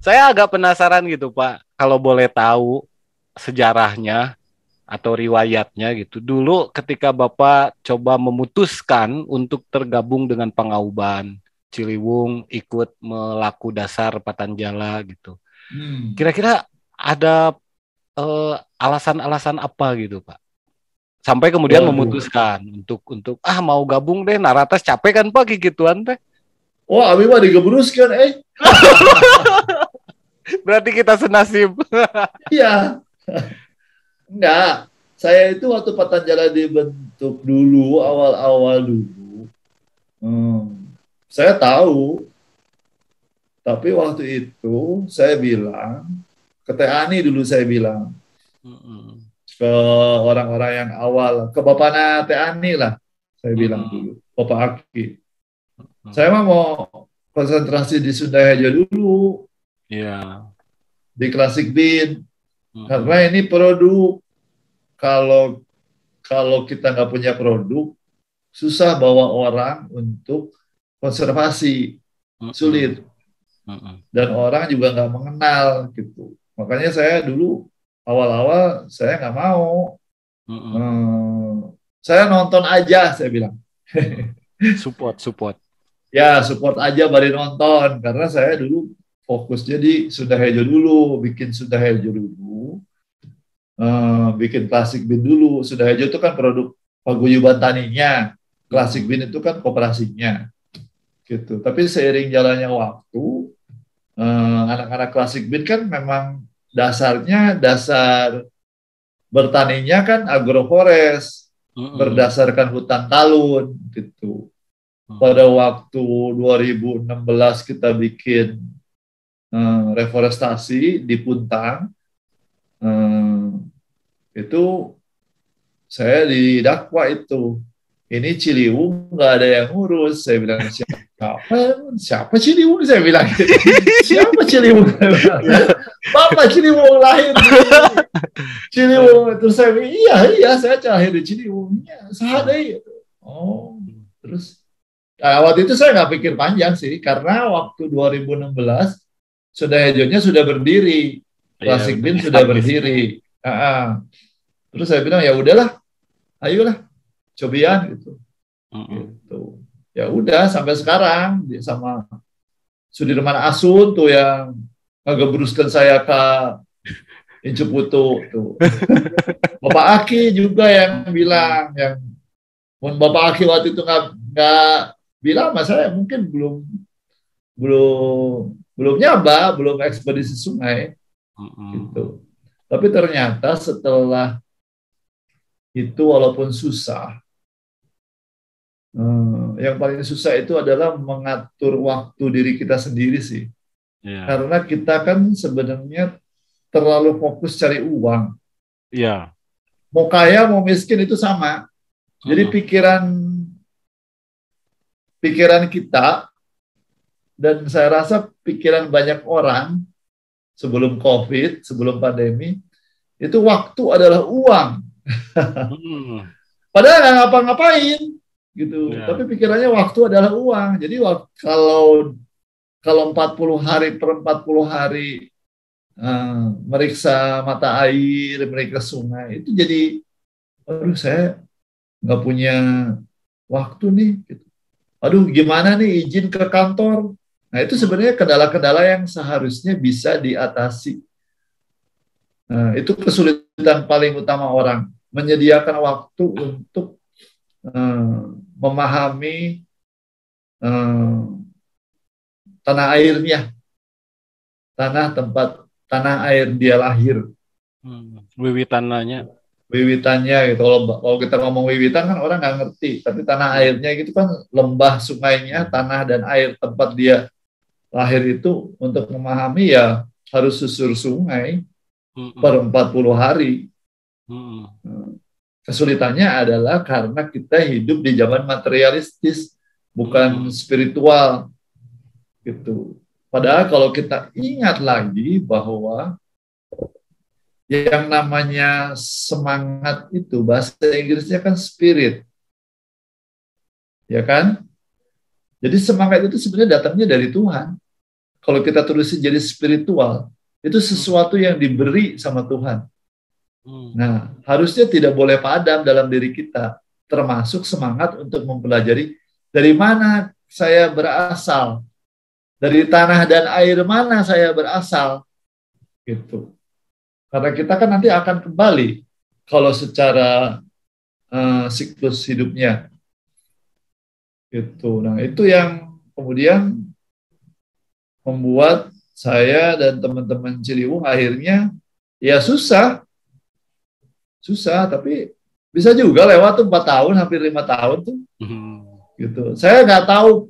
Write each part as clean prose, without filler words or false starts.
Saya agak penasaran gitu Pak, kalau boleh tahu sejarahnya atau riwayatnya gitu. Dulu ketika Bapak coba memutuskan untuk tergabung dengan Pangauban, Ciliwung ikut melaku dasar Patanjala gitu. Hmm. Kira-kira ada alasan-alasan apa gitu Pak? Sampai kemudian Waduh. memutuskan untuk mau gabung deh, Naratas capek kan Pak gituan teh. Oh, abi mah digebruskan, Berarti kita senasib. Iya, enggak. Saya itu waktu Patanjala dibentuk dulu, awal-awal dulu. Saya tahu, tapi waktu itu saya bilang, ke Teh Ani dulu saya bilang, Mm-mm. ke orang-orang yang awal, ke Bapaknya Teh Ani lah, saya bilang Mm-mm. dulu, Bapak Aki. Saya mah mau konsentrasi di Sunda Hejo dulu, Iya. di Klasik Bin, Mm-mm. karena ini produk. Kalau kalau kita nggak punya produk, susah bawa orang untuk konservasi, Mm-mm. sulit. Mm-mm. Dan orang juga nggak mengenal gitu. Makanya saya dulu awal-awal saya nggak mau. Mm-mm. Hmm, saya nonton aja, saya bilang. Support, support. Ya, support aja bari nonton. Karena saya dulu fokus jadi Sunda Hejo dulu, bikin Sunda Hejo dulu. Bikin Klasik Bin dulu. Sunda Hejo itu kan produk paguyuban taninya. Klasik Mm-mm. Bin itu kan koperasinya. Gitu. Tapi seiring jalannya waktu, anak-anak Klasik Bin kan memang dasarnya dasar bertaninya kan agroforest, Mm-mm. berdasarkan hutan talun gitu. Pada Mm-mm. waktu 2016 kita bikin reforestasi di Puntang, eh, itu saya didakwa itu. Ini Ciliwung nggak ada yang ngurus. Saya bilang, siapa? Siapa Ciliwung? Saya bilang, siapa Ciliwung? Bapak Ciliwung lahir di Ciliwung. Terus saya bilang, iya, iya, saya lahir di Ciliwung. Iya, sehari. Oh, terus waktu itu saya nggak pikir panjang sih, karena waktu 2016 sudah Hejonya sudah berdiri, Iya, Klasik udah Bin sudah established. berdiri. Terus saya bilang ya udahlah, ayolah, cobian gitu. Mm-mm. Gitu. Ya udah sampai sekarang sama Sudirman Asun tuh yang ngegebruskan saya ke Incu Putu tuh. Bapak Aki juga yang bilang, yang Bapak Aki waktu itu nggak bilang sama saya, mungkin belum belum belum nyaba, belum ekspedisi sungai Mm-mm. gitu. Tapi ternyata setelah itu walaupun susah, yang paling susah itu adalah mengatur waktu diri kita sendiri sih. Iya. Karena kita kan sebenarnya terlalu fokus cari uang. Iya. Mau kaya, mau miskin itu sama. Jadi Mm-mm. pikiran kita, dan saya rasa pikiran banyak orang sebelum COVID, sebelum pandemi, itu waktu adalah uang. Mm-mm. Padahal nggak ngapa-ngapain gitu. Tapi Iya. pikirannya waktu adalah uang. Jadi kalau kalau 40 hari per 40 hari meriksa mata air, meriksa sungai, itu jadi, aduh saya nggak punya waktu nih. Gitu. Aduh gimana nih izin ke kantor. Nah itu Mm-mm. sebenarnya kendala-kendala yang seharusnya bisa diatasi. Nah, itu kesulitan paling utama orang. Menyediakan waktu untuk eh, memahami eh, tanah airnya, tanah air dia lahir, Wiwitan nanya. wiwitannya gitu. Kalau kita ngomong wiwitan kan orang nggak ngerti, tapi tanah Mm. airnya gitu kan lembah, sungainya, tanah dan air tempat dia lahir itu, untuk memahami ya harus susur sungai per Mm-mm. 40 hari. Mm-mm. Kesulitannya adalah karena kita hidup di zaman materialistis, bukan Mm-mm. spiritual gitu. Padahal kalau kita ingat lagi bahwa yang namanya semangat itu bahasa Inggrisnya kan spirit, ya kan? Jadi semangat itu sebenarnya datangnya dari Tuhan. kalau kita tulisin jadi spiritual, itu sesuatu yang diberi sama Tuhan. Nah, harusnya tidak boleh padam dalam diri kita, termasuk semangat untuk mempelajari dari mana saya berasal, dari tanah dan air mana saya berasal, gitu. Karena kita kan nanti akan kembali kalau secara siklus hidupnya, gitu. Nah, itu yang kemudian membuat saya dan teman-teman Ciliwung akhirnya ya susah, tapi bisa juga lewat tuh 4 tahun, hampir 5 tahun tuh, gitu. Saya nggak tahu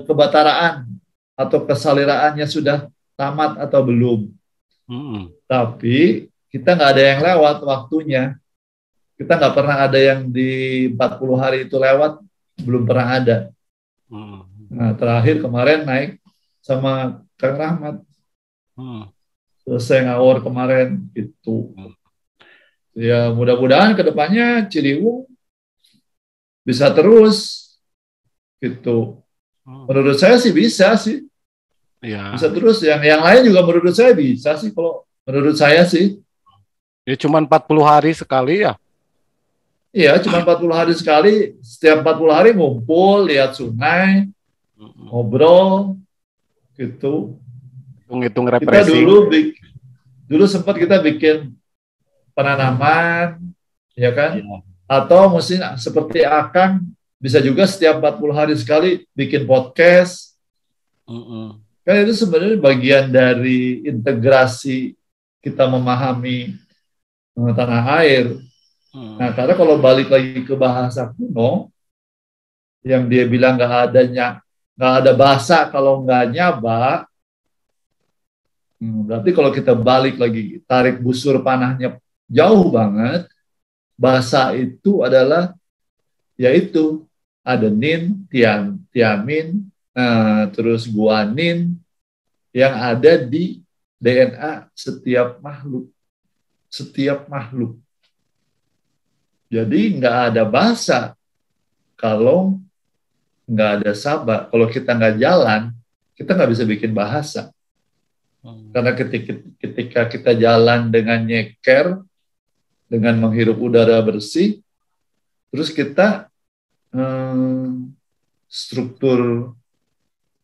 kebataraan atau kesaliraannya sudah tamat atau belum. Tapi kita nggak ada yang lewat waktunya. Kita nggak pernah ada yang di 40 hari itu lewat, belum pernah ada. Nah, terakhir kemarin naik sama Kang Rahmat. Selesai ngawur kemarin gitu. Ya mudah-mudahan kedepannya Ciliwung bisa terus gitu. Menurut saya sih bisa sih. Ya. Bisa terus. Yang lain juga menurut saya bisa sih, kalau menurut saya sih. Ya cuma 40 hari sekali ya? Iya, cuma 40 hari sekali. Setiap 40 hari ngumpul, lihat sungai, ngobrol, gitu. Hitung refreshing. Kita dulu sempat kita bikin penanaman, ya kan? Ya. Atau mungkin seperti Akang, bisa juga setiap 40 hari sekali bikin podcast. Kan itu sebenarnya bagian dari integrasi kita memahami tanah air. Nah, karena kalau balik lagi ke bahasa kuno, yang dia bilang nggak ada bahasa kalau nggak nyaba, berarti kalau kita balik lagi, tarik busur panahnya jauh banget, bahasa itu adalah, yaitu adenin, tiamin, terus guanin, yang ada di DNA setiap makhluk. Jadi nggak ada bahasa kalau nggak ada sabak. Kalau kita nggak jalan, kita nggak bisa bikin bahasa. Karena ketika kita jalan dengan nyeker, dengan menghirup udara bersih, terus kita struktur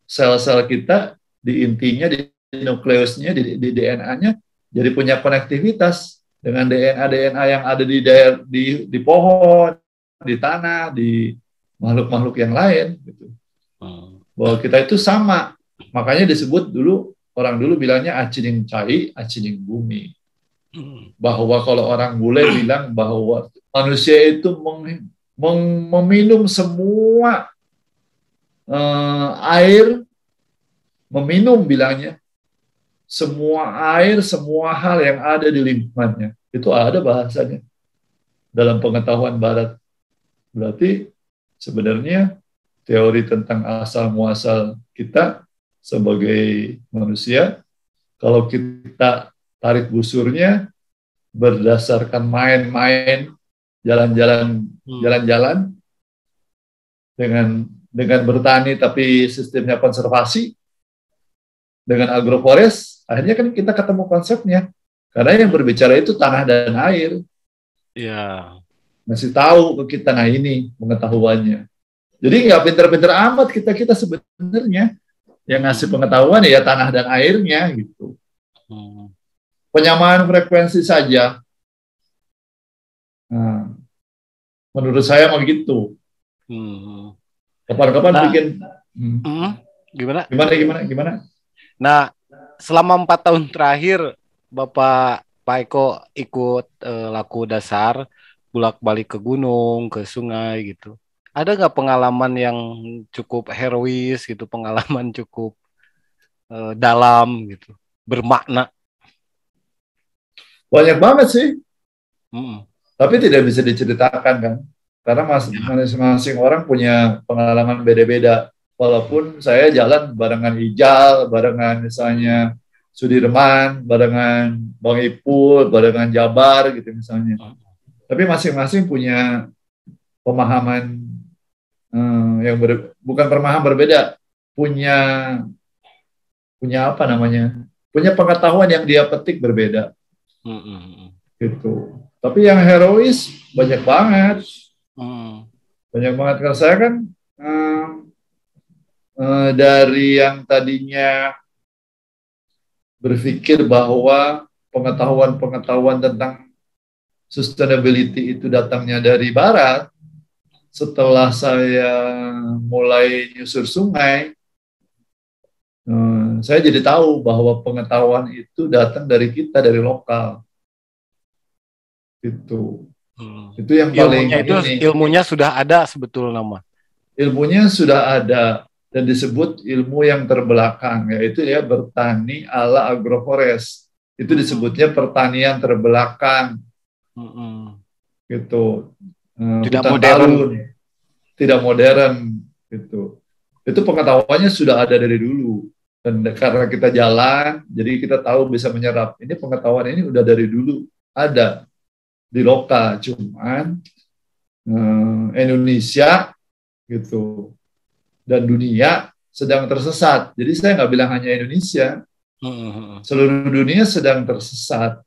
sel-sel kita di intinya, di nukleusnya, di DNA-nya jadi punya konektivitas dengan DNA yang ada di pohon, di tanah, di makhluk-makhluk yang lain, gitu. Bahwa kita itu sama. Makanya disebut dulu, orang dulu bilangnya acining cai, acining bumi. Bahwa kalau orang bule bilang bahwa manusia itu meminum semua air, bilangnya semua air, semua hal yang ada di lingkungannya. Itu ada bahasanya dalam pengetahuan barat. Berarti sebenarnya teori tentang asal-muasal kita sebagai manusia, kalau kita tarik busurnya berdasarkan main-main, jalan-jalan dengan bertani tapi sistemnya konservasi, dengan agroforest, akhirnya kan kita ketemu konsepnya. Karena yang berbicara itu tanah dan air. Iya. Masih tahu ke kita, nah ini pengetahuannya. Jadi nggak pinter-pinter amat kita sebenarnya. Yang ngasih pengetahuan ya tanah dan airnya gitu. Penyamaan frekuensi saja. Nah, menurut saya mau gitu. Kapan-kapan bikin. Gimana? Nah, selama 4 tahun terakhir, Pak Eko ikut laku dasar, bolak-balik ke gunung, ke sungai gitu. Ada nggak pengalaman yang cukup herois gitu, pengalaman cukup dalam gitu, bermakna? Banyak banget sih. Tapi tidak bisa diceritakan kan. Karena masing-masing orang punya pengalaman beda-beda. Walaupun saya jalan barengan Ijal, barengan misalnya Sudirman, barengan Bang Ipul, barengan Jabar gitu misalnya. Tapi masing-masing punya pemahaman yang bukan pemahaman berbeda, punya apa namanya, punya pengetahuan yang dia petik berbeda gitu. Tapi yang herois banyak banget, Kalau saya kan dari yang tadinya berpikir bahwa pengetahuan tentang sustainability itu datangnya dari barat, setelah saya mulai nyusur sungai, saya jadi tahu bahwa pengetahuan itu datang dari kita, dari lokal. Itu yang paling ilmunya sudah ada sebetulnya nama. Ilmunya sudah ada dan disebut ilmu yang terbelakang, yaitu ya bertani ala agroforest. Itu disebutnya pertanian terbelakang. Gitu. Tidak modern. Tidak modern gitu. Itu pengetahuannya sudah ada dari dulu. Dan karena kita jalan, jadi kita tahu bisa menyerap. Ini pengetahuan ini udah dari dulu ada di lokal, cuman Indonesia gitu dan dunia sedang tersesat. Jadi saya nggak bilang hanya Indonesia, seluruh dunia sedang tersesat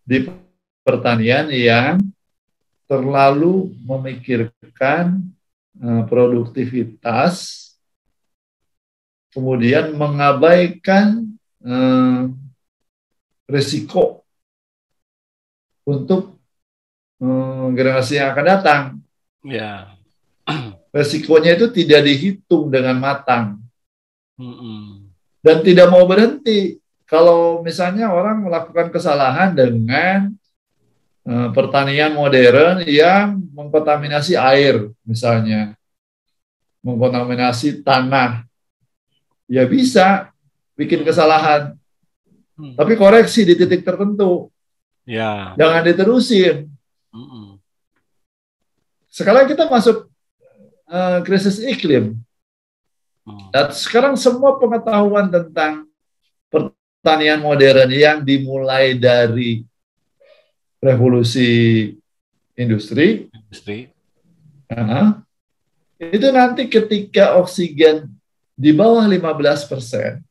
di pertanian yang terlalu memikirkan produktivitas, kemudian mengabaikan risiko untuk generasi yang akan datang. Ya. Resikonya itu tidak dihitung dengan matang. Dan tidak mau berhenti. Kalau misalnya orang melakukan kesalahan dengan pertanian modern yang mengkontaminasi air, misalnya. Mengkontaminasi tanah. Ya bisa bikin kesalahan. Tapi koreksi di titik tertentu. Ya. Jangan diterusin. Sekarang kita masuk krisis iklim. Dan sekarang semua pengetahuan tentang pertanian modern yang dimulai dari revolusi industri, itu nanti ketika oksigen di bawah 15%,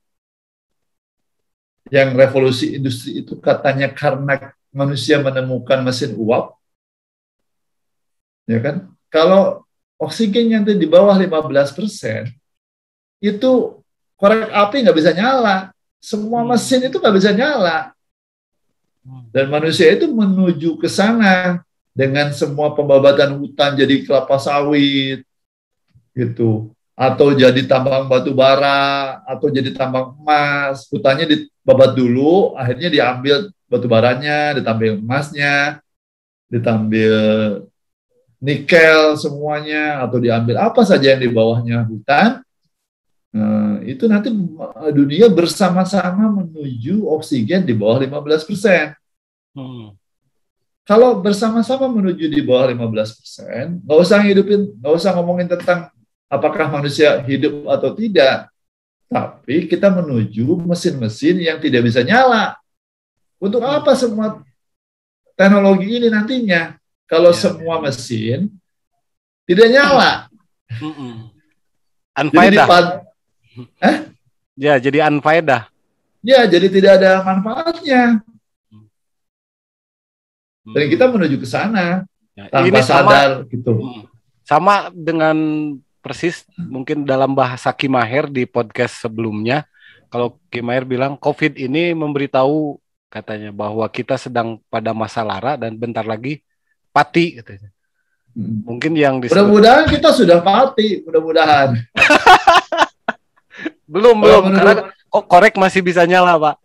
yang revolusi industri itu katanya karena manusia menemukan mesin uap, ya kan? Kalau oksigen yang di bawah 15%, itu korek api nggak bisa nyala. Semua mesin itu nggak bisa nyala. Dan manusia itu menuju ke sana dengan semua pembabatan hutan jadi kelapa sawit, gitu. Atau jadi tambang batu bara, atau jadi tambang emas. Hutannya dibabat dulu, akhirnya diambil batu baranya, ditambil emasnya, ditambil nikel semuanya, atau diambil apa saja yang di bawahnya hutan. Itu nanti dunia bersama-sama menuju oksigen di bawah 15%. Kalau bersama-sama menuju di bawah 15%, nggak usah ngomongin tentang apakah manusia hidup atau tidak, tapi kita menuju mesin-mesin yang tidak bisa nyala. Untuk apa semua teknologi ini nantinya? Kalau semua mesin tidak nyala. Unfaedah. Jadi unfaedah. Ya, jadi tidak ada manfaatnya. Dan kita menuju ke sana tanpa ini sadar gitu. Sama dengan persis mungkin dalam bahasa Ki Maher di podcast sebelumnya, kalau Ki Maher bilang COVID ini memberitahu katanya bahwa kita sedang pada masa lara dan bentar lagi pati katanya. Mungkin yang mudah-mudahan kita sudah pati, mudah-mudahan. belum karena korek masih bisa nyala, Pak.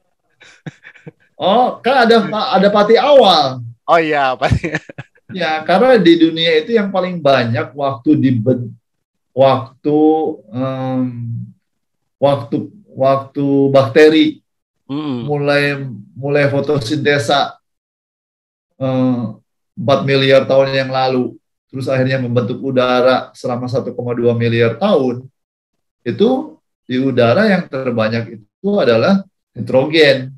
Oh, kan ada pati awal. Oh iya, pasti. Ya, karena di dunia itu yang paling banyak waktu bakteri mulai fotosintesa 4 miliar tahun yang lalu, terus akhirnya membentuk udara selama 1,2 miliar tahun. Itu di udara yang terbanyak itu adalah nitrogen,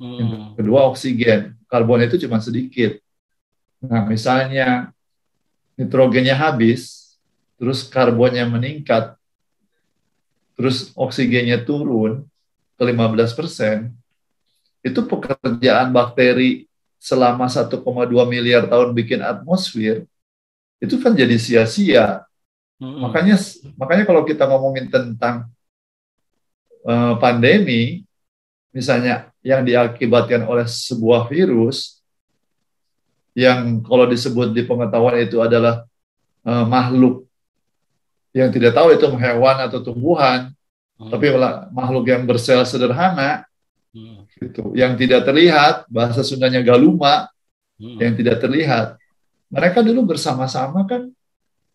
yang kedua oksigen, karbon itu cuma sedikit. Nah, misalnya nitrogennya habis, terus karbonnya meningkat, terus oksigennya turun ke 15%, itu pekerjaan bakteri selama 1,2 miliar tahun bikin atmosfer, itu kan jadi sia-sia. Makanya kalau kita ngomongin tentang pandemi, misalnya yang diakibatkan oleh sebuah virus, yang kalau disebut di pengetahuan itu adalah makhluk yang tidak tahu itu hewan atau tumbuhan, tapi makhluk yang bersel sederhana, gitu, yang tidak terlihat, bahasa Sundanya galuma, yang tidak terlihat. Mereka dulu bersama-sama kan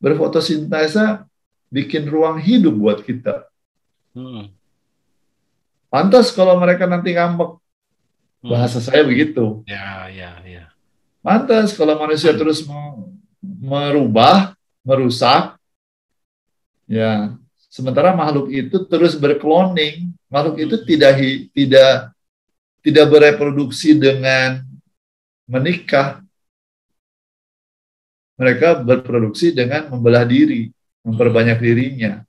berfotosintesa, bikin ruang hidup buat kita. Pantas kalau mereka nanti ngambek, bahasa saya begitu. Ya. Pantas kalau manusia terus merubah, merusak, ya. Sementara makhluk itu terus berkloning, makhluk itu tidak bereproduksi dengan menikah. Mereka berproduksi dengan membelah diri, memperbanyak dirinya.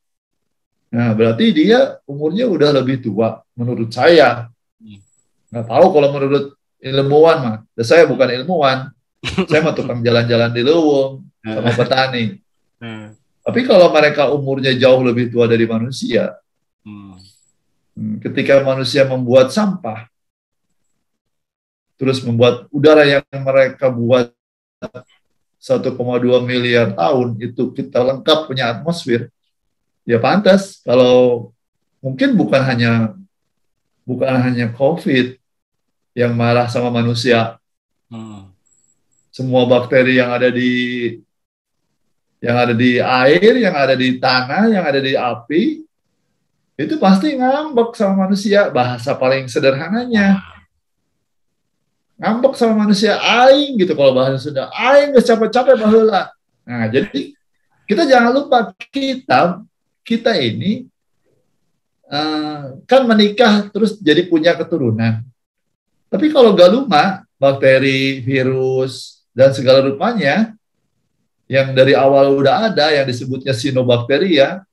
Nah, berarti dia umurnya udah lebih tua, menurut saya. Nggak tahu kalau menurut ilmuwan mah. Saya bukan ilmuwan, saya mah tukang jalan-jalan di leuweung sama petani. Tapi kalau mereka umurnya jauh lebih tua dari manusia, ketika manusia membuat sampah, terus membuat udara yang mereka buat 1,2 miliar tahun itu kita lengkap punya atmosfer, ya pantas kalau mungkin bukan hanya COVID yang marah sama manusia. Semua bakteri yang ada di air, yang ada di tanah, yang ada di api, itu pasti ngambek sama manusia. Bahasa paling sederhananya, ngambek sama manusia, aing gitu kalau bahasa Sunda, aing geus capek-capek baheula. Nah, jadi kita jangan lupa kita ini kan menikah terus jadi punya keturunan. Tapi kalau galuma, bakteri, virus, dan segala rupanya yang dari awal udah ada yang disebutnya cyanobacteria,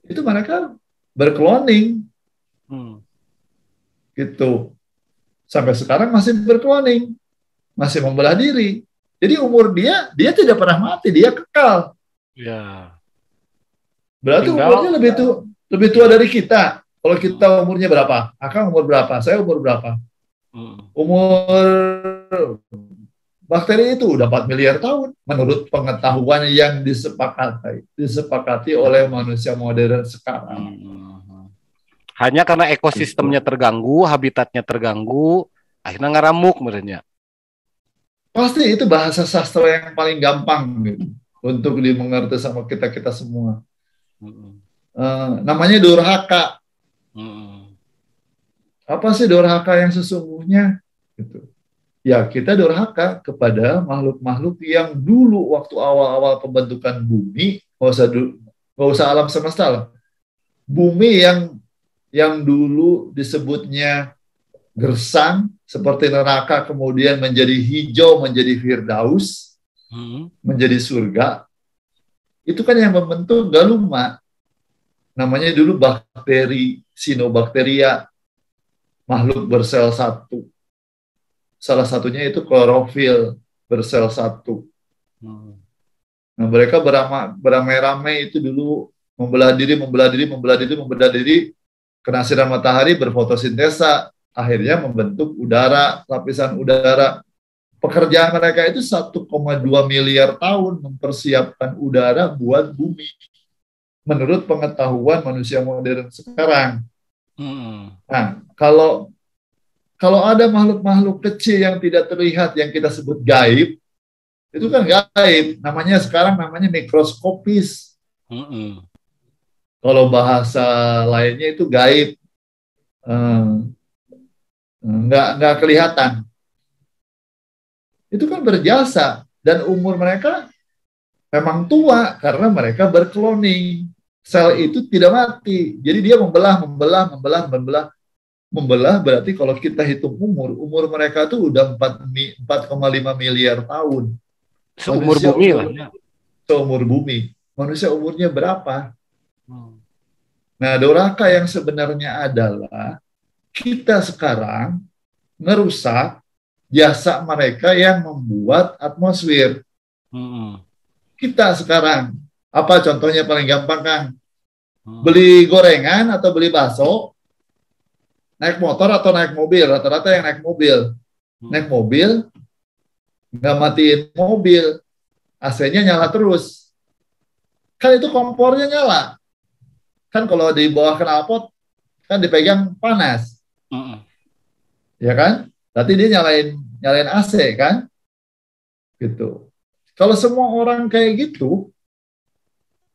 itu mereka berkloning, gitu. Sampai sekarang masih berkloning, masih membelah diri. Jadi umur dia tidak pernah mati, dia kekal. Ya. Berarti umurnya lebih tua dari kita. Kalau kita umurnya berapa? Akang umur berapa? Saya umur berapa? Umur bakteri itu udah 4 miliar tahun menurut pengetahuan yang disepakati oleh manusia modern sekarang. Hanya karena ekosistemnya terganggu, habitatnya terganggu, akhirnya ngaramuk menurutnya. Pasti itu bahasa sastra yang paling gampang gitu, untuk dimengerti sama kita semua. Namanya durhaka. Apa sih durhaka yang sesungguhnya? Gitu. Ya, kita durhaka kepada makhluk-makhluk yang dulu waktu awal-awal pembentukan bumi, nggak usah alam semesta lah. Bumi yang dulu disebutnya gersang, seperti neraka, kemudian menjadi hijau, menjadi firdaus, menjadi surga. Itu kan yang membentuk galuma. Namanya dulu bakteri, cyanobacteria, makhluk bersel satu. Salah satunya itu klorofil bersel satu. Nah, mereka beramai-ramai itu dulu membelah diri, kena sinar matahari, berfotosintesa, akhirnya membentuk udara, lapisan udara. Pekerjaan mereka itu 1,2 miliar tahun mempersiapkan udara buat bumi. Menurut pengetahuan manusia modern sekarang. Nah, kalau ada makhluk-makhluk kecil yang tidak terlihat, yang kita sebut gaib, itu kan gaib. Sekarang namanya mikroskopis. Kalau bahasa lainnya itu gaib. Nggak kelihatan. Itu kan berjasa. Dan umur mereka memang tua karena mereka berkloning. Sel itu tidak mati. Jadi dia membelah. Berarti kalau kita hitung umur mereka tuh udah 4,5 miliar tahun. Seumur bumi lah. Seumur bumi. Manusia umurnya berapa? Nah, doraka yang sebenarnya adalah kita sekarang ngerusak jasa mereka yang membuat atmosfer. Hmm. Kita sekarang, apa contohnya paling gampang, Kang? Hmm. Beli gorengan atau beli bakso, naik motor atau naik mobil, rata-rata yang naik mobil. Hmm. Naik mobil, nggak matiin mobil, AC-nya nyala terus. Kan itu kompornya nyala. Kan kalau di bawah knalpot, kan dipegang panas. Hmm. Ya kan? Berarti dia nyalain AC kan? Gitu. Kalau semua orang kayak gitu,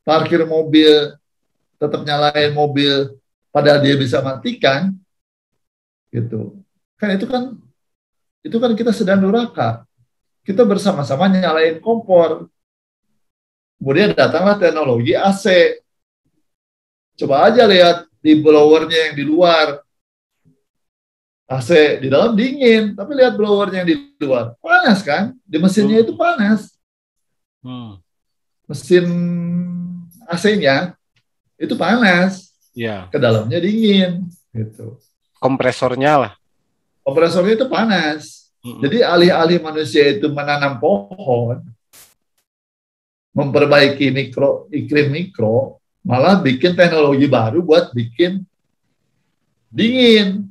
parkir mobil, tetap nyalain mobil, padahal dia bisa matikan, gitu. Kan itu kan kita sedang durhaka. Kita bersama-sama nyalain kompor. Kemudian datanglah teknologi AC. Coba aja lihat di blowernya yang di luar. AC di dalam dingin, tapi lihat blowernya yang di luar. Panas kan? Di mesinnya itu panas. Hmm. Mesin AC-nya itu panas. Ya, Ke dalamnya dingin. Gitu. kompresornya lah. Kompresornya itu panas. Hmm. Jadi alih-alih manusia itu menanam pohon, memperbaiki iklim mikro, malah bikin teknologi baru buat bikin dingin.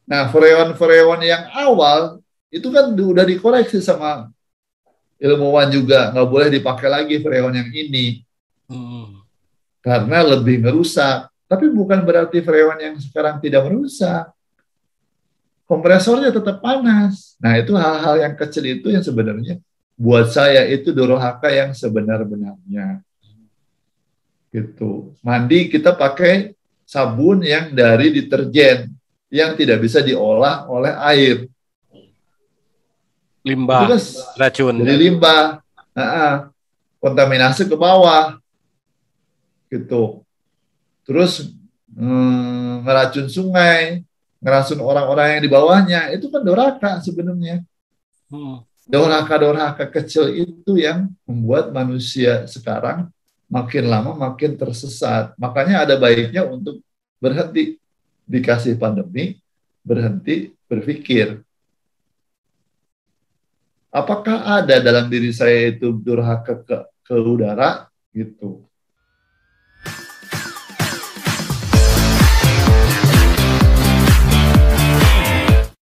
Nah, freon-freon yang awal itu kan udah dikoreksi sama ilmuwan juga, nggak boleh dipakai lagi freon yang ini Hmm. karena lebih merusak. Tapi bukan berarti freon yang sekarang tidak merusak. Kompresornya tetap panas. Nah, itu hal-hal yang kecil itu yang sebenarnya buat saya itu durhaka yang sebenar-benarnya. Gitu. Mandi kita pakai sabun yang dari deterjen yang tidak bisa diolah oleh air. Itu Limbah, kan racun. jadi limbah, kontaminasi ke bawah, gitu. Terus ngeracun sungai, ngeracun orang-orang yang di bawahnya, itu kan dorhaka sebenarnya. Hmm. Dorhaka-dorhaka kecil itu yang membuat manusia sekarang makin lama makin tersesat. Makanya ada baiknya untuk berhenti dikasih pandemi, berhenti berpikir. Apakah ada dalam diri saya itu durhaka ke udara? Gitu.